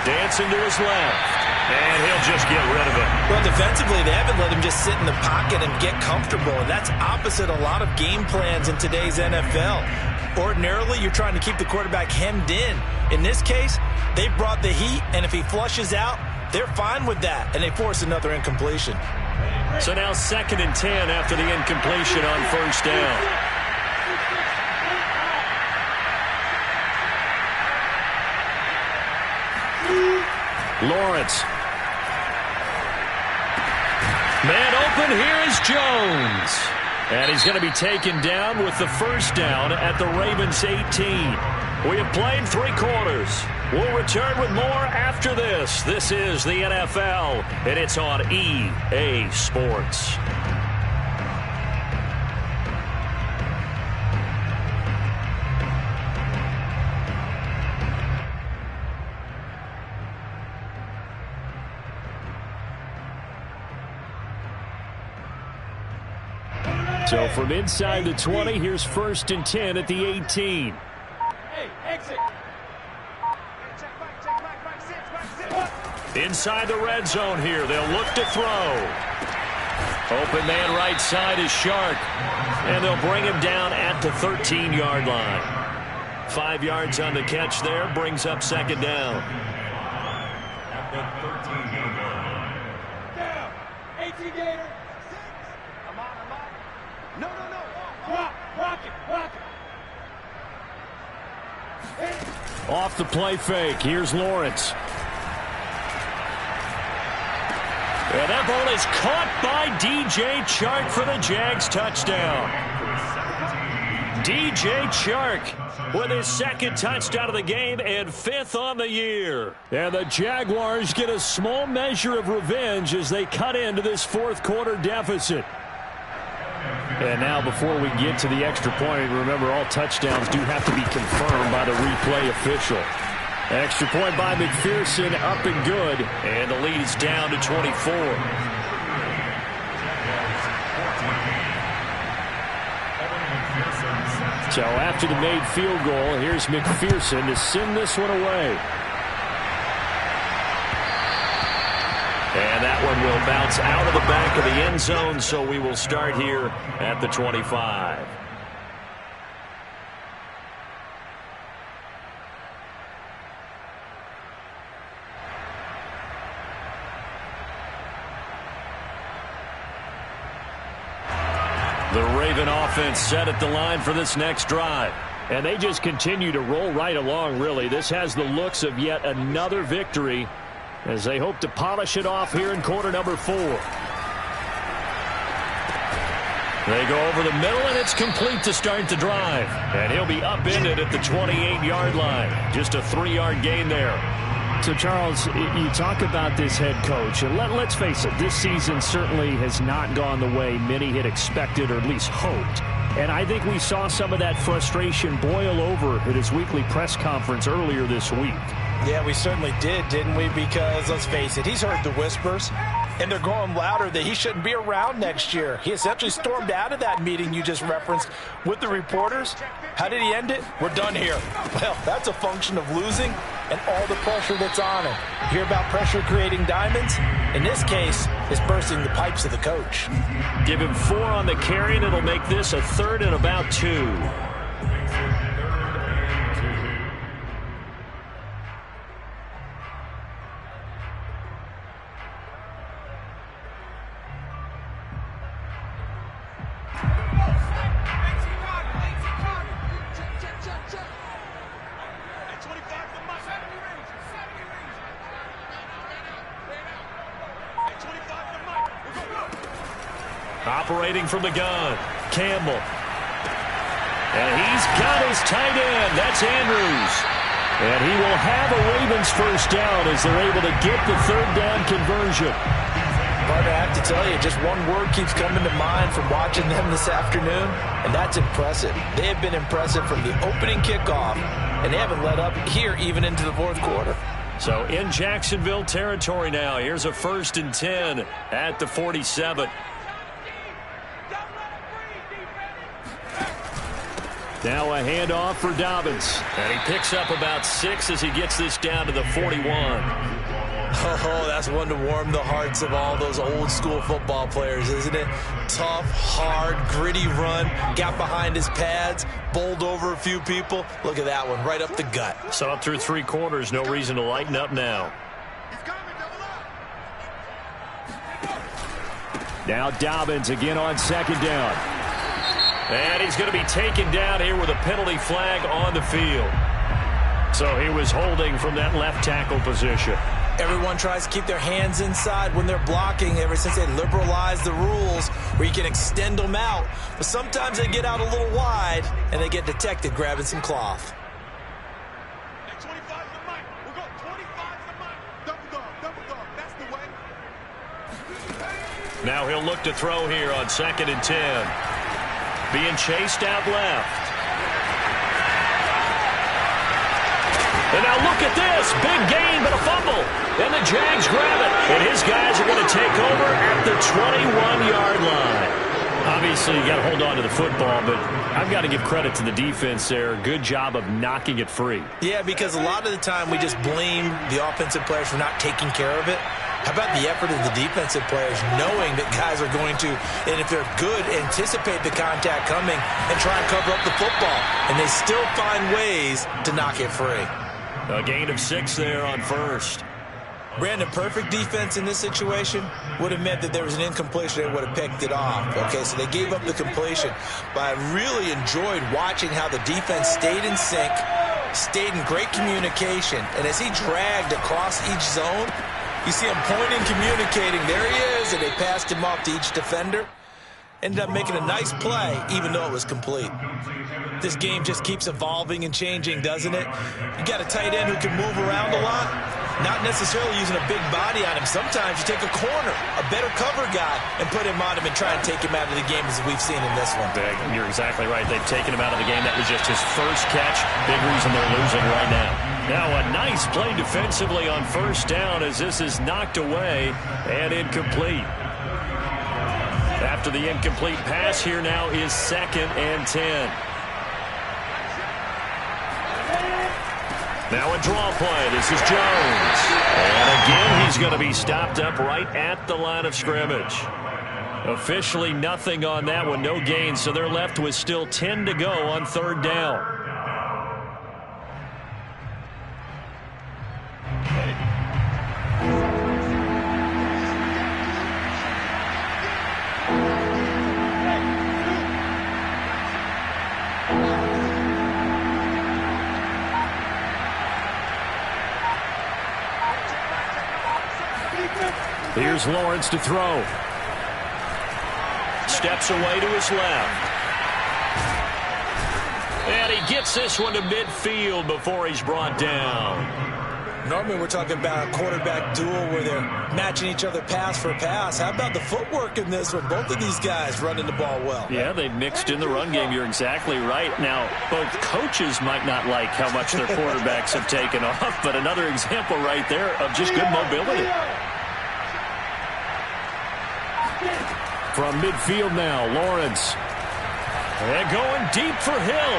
Dancing to his left. And he'll just get rid of it. Well, defensively, they haven't let him just sit in the pocket and get comfortable, and that's opposite a lot of game plans in today's NFL. Ordinarily, you're trying to keep the quarterback hemmed in. In this case, they brought the heat, and if he flushes out, they're fine with that, and they force another incompletion. So now 2nd and 10 after the incompletion on first down. Lawrence. Man open, here is Jones. And he's going to be taken down with the first down at the Ravens 18. We have played 3 quarters. We'll return with more after this. This is the NFL, and it's on EA Sports. So from inside the 20, here's 1st and 10 at the 18. Hey, exit. Inside the red zone here. They'll look to throw. Open man right side is Shark. And they'll bring him down at the 13-yard line. 5 yards on the catch there. Brings up 2nd down. At the 13-yard line. Down. 18 Gator. I'm on. No. Rock it. Off the play fake. Here's Lawrence. And that ball is caught by DJ Chark for the Jags touchdown. DJ Chark with his 2nd touchdown of the game and 5th on the year. And the Jaguars get a small measure of revenge as they cut into this 4th quarter deficit. And now before we get to the extra point, remember all touchdowns do have to be confirmed by the replay official. Extra point by McPherson, up and good. And the lead is down to 24. So after the made field goal, here's McPherson to send this one away. And that one will bounce out of the back of the end zone, so we will start here at the 25. The Raven offense set at the line for this next drive. And they just continue to roll right along, really. This has the looks of yet another victory as they hope to polish it off here in quarter number 4. They go over the middle, and it's complete to start the drive. And he'll be upended at the 28-yard line. Just a 3-yard gain there. So, Charles, you talk about this head coach, and let's face it, this season certainly has not gone the way many had expected or at least hoped. And I think we saw some of that frustration boil over at his weekly press conference earlier this week. Yeah, we certainly did, didn't we? Because, let's face it, he's heard the whispers, and they're growing louder that he shouldn't be around next year. He essentially stormed out of that meeting you just referenced with the reporters. How did he end it? We're done here. Well, that's a function of losing and all the pressure that's on him. Hear about pressure creating diamonds? In this case, it's bursting the pipes of the coach. Give him 4 on the carry, and it'll make this a 3rd and about 2. Operating from the gun, Campbell. And he's got his tight end. That's Andrews. And he will have a Ravens first down as they're able to get the 3rd down conversion. Partner, I have to tell you, just one word keeps coming to mind from watching them this afternoon, and that's impressive. They have been impressive from the opening kickoff, and they haven't let up here even into the 4th quarter. So in Jacksonville territory now, here's a 1st and 10 at the 47. Now a handoff for Dobbins. And he picks up about 6 as he gets this down to the 41. Oh, that's one to warm the hearts of all those old school football players, isn't it? Tough, hard, gritty run, got behind his pads, bowled over a few people. Look at that one, right up the gut. So up through 3 quarters, no reason to lighten up now. Now Dobbins again on 2nd down. And he's going to be taken down here with a penalty flag on the field. So he was holding from that left tackle position. Everyone tries to keep their hands inside when they're blocking ever since they liberalized the rules where you can extend them out. But sometimes they get out a little wide and they get detected grabbing some cloth. Now he'll look to throw here on 2nd and 10. Being chased out left. And now look at this. Big gain, but a fumble. And the Jags grab it. And his guys are going to take over at the 21-yard line. Obviously, you got to hold on to the football, but I've got to give credit to the defense there. Good job of knocking it free. Yeah, because a lot of the time we just blame the offensive players for not taking care of it. How about the effort of the defensive players knowing that guys are going to, and if they're good, anticipate the contact coming and try and cover up the football. And they still find ways to knock it free. A gain of 6 there on first. Brandon, perfect defense in this situation would have meant that there was an incompletion and would have picked it off. Okay, so they gave up the completion. But I really enjoyed watching how the defense stayed in sync, stayed in great communication. And as he dragged across each zone, you see him pointing, communicating. There he is, and they passed him off to each defender. Ended up making a nice play, even though it was complete. This game just keeps evolving and changing, doesn't it? You got a tight end who can move around a lot, not necessarily using a big body on him. Sometimes you take a corner, a better cover guy, and put him on him and try and take him out of the game, as we've seen in this one. You're exactly right. They've taken him out of the game. That was just his first catch. Big reason they're losing right now. Now a nice play defensively on first down as this is knocked away and incomplete. After the incomplete pass, here now is 2nd and 10. Now a draw play. This is Jones. And again, he's going to be stopped up right at the line of scrimmage. Officially nothing on that one. No gain. So they're left with still 10 to go on 3rd down. Here's Lawrence to throw. Steps away to his left. And he gets this one to midfield before he's brought down. Normally we're talking about a quarterback duel where they're matching each other pass for pass. How about the footwork in this one? Both of these guys running the ball well. Yeah, they've mixed in the run game. You're exactly right. Now, both coaches might not like how much their quarterbacks have taken off, but another example right there of just good mobility. From midfield now, Lawrence. And going deep for Hill.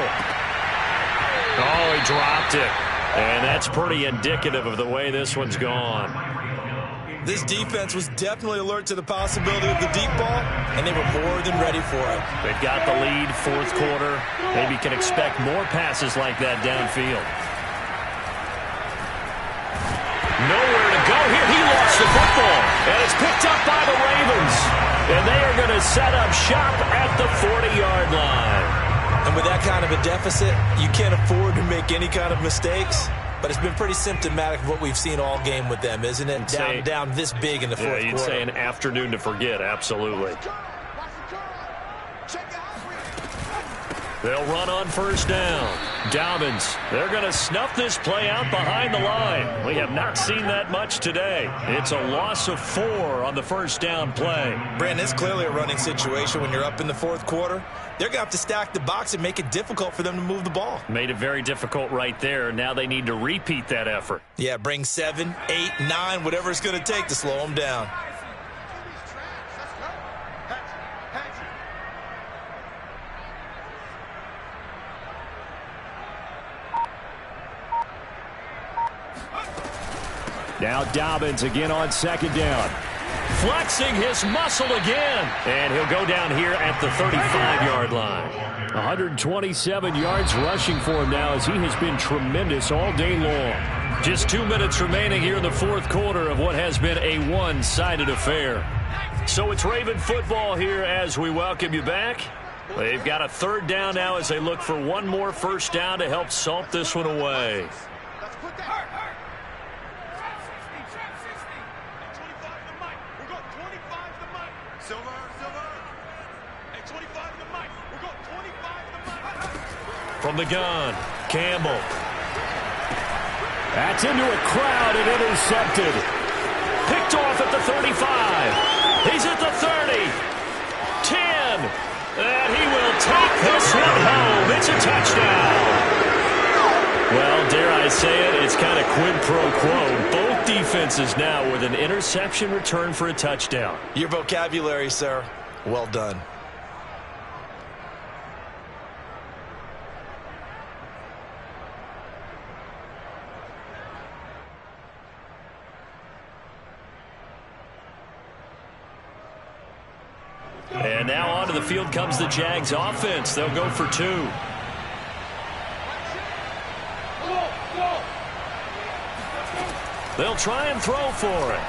Oh, he dropped it. And that's pretty indicative of the way this one's gone. This defense was definitely alert to the possibility of the deep ball, and they were more than ready for it. They've got the lead, 4th quarter. Maybe can expect more passes like that downfield. Nowhere to go here. He lost the football, and it's picked up by the Ravens. And they are going to set up shop at the 40-yard line. And with that kind of a deficit, you can't afford to make any kind of mistakes. But it's been pretty symptomatic of what we've seen all game with them, isn't it? Down this big in the 4th quarter. Yeah, you'd say an afternoon to forget, absolutely. They'll run on 1st down. Dobbins, they're going to snuff this play out behind the line. We have not seen that much today. It's a loss of 4 on the 1st down play. Brandon, it's clearly a running situation when you're up in the 4th quarter. They're going to have to stack the box and make it difficult for them to move the ball. Made it very difficult right there. Now they need to repeat that effort. Yeah, bring 7, 8, 9, whatever it's going to take to slow them down. Now Dobbins again on 2nd down. Flexing his muscle again. And he'll go down here at the 35-yard line. 127 yards rushing for him now as he has been tremendous all day long. Just 2 minutes remaining here in the 4th quarter of what has been a one-sided affair. So it's Raven football here as we welcome you back. They've got a 3rd down now as they look for one more 1st down to help salt this one away. From the gun, Campbell. That's into a crowd and intercepted. Picked off at the 35. He's at the 30. 10. And he will take this one home. It's a touchdown. Well, dare I say it, it's kind of quid pro quo. Both defenses now with an interception return for a touchdown. Your vocabulary, sir. Well done. And now onto the field comes the Jags offense. They'll go for 2. They'll try and throw for it.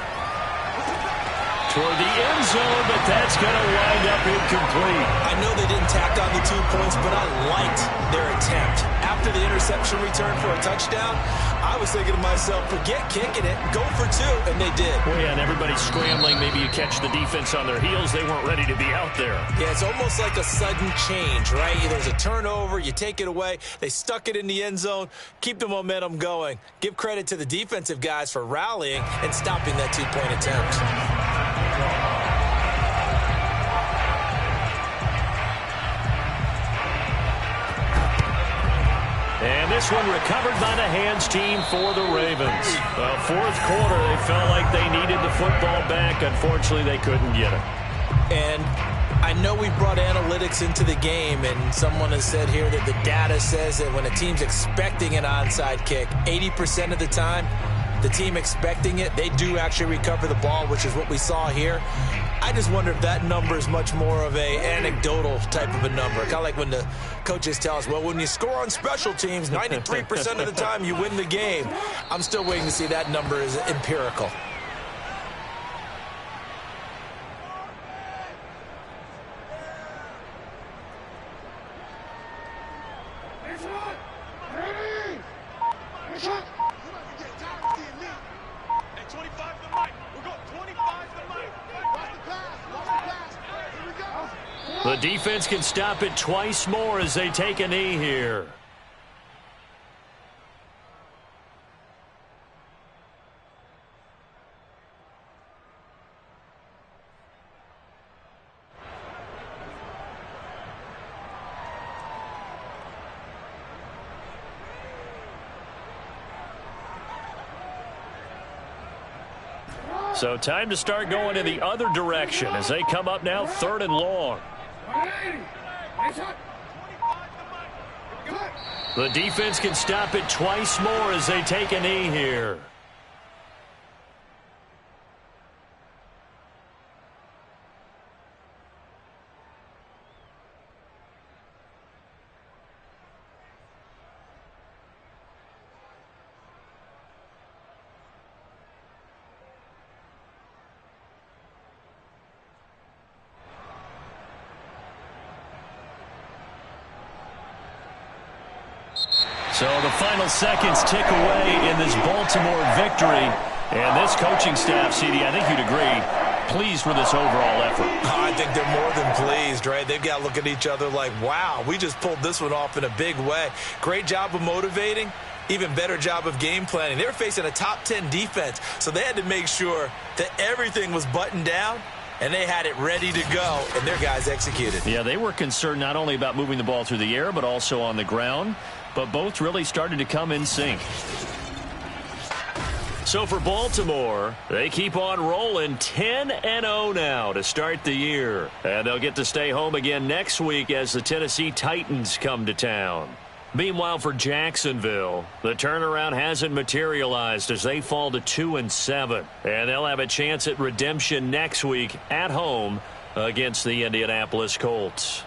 Toward the end zone, but that's going to wind up incomplete. I know they didn't tack on the 2 points, but I liked their attempt. After the interception return for a touchdown, I was thinking to myself, forget kicking it, go for 2, and they did. Well, yeah, and everybody's scrambling. Maybe you catch the defense on their heels. They weren't ready to be out there. Yeah, it's almost like a sudden change, right? There's a turnover, you take it away, they stuck it in the end zone, keep the momentum going. Give credit to the defensive guys for rallying and stopping that 2-point attempt. And this one recovered by the hands team for the Ravens. Fourth quarter, they felt like they needed the football back. Unfortunately, they couldn't get it. And I know we brought analytics into the game, and someone has said here that the data says that when a team's expecting an onside kick, 80% of the time, the team expecting it, they do actually recover the ball, which is what we saw here. I just wonder if that number is much more of a anecdotal type of a number. Kind of like when the coaches tell us, well, when you score on special teams, 93% of the time you win the game. I'm still waiting to see that number is empirical. The defense can stop it twice more as they take a knee here. So time to start going in the other direction as they come up now 3rd and long. The defense can stop it twice more as they take a knee here. So the final seconds tick away in this Baltimore victory. And this coaching staff, CD, I think you'd agree, pleased with this overall effort. I think they're more than pleased, right? They've got to look at each other like, wow, we just pulled this one off in a big way. Great job of motivating. Even better job of game planning. They were facing a top 10 defense, so they had to make sure that everything was buttoned down, and they had it ready to go, and their guys executed. Yeah, they were concerned not only about moving the ball through the air, but also on the ground. But both really started to come in sync. So for Baltimore, they keep on rolling 10-0 now to start the year. And they'll get to stay home again next week as the Tennessee Titans come to town. Meanwhile, for Jacksonville, the turnaround hasn't materialized as they fall to 2-7. And they'll have a chance at redemption next week at home against the Indianapolis Colts.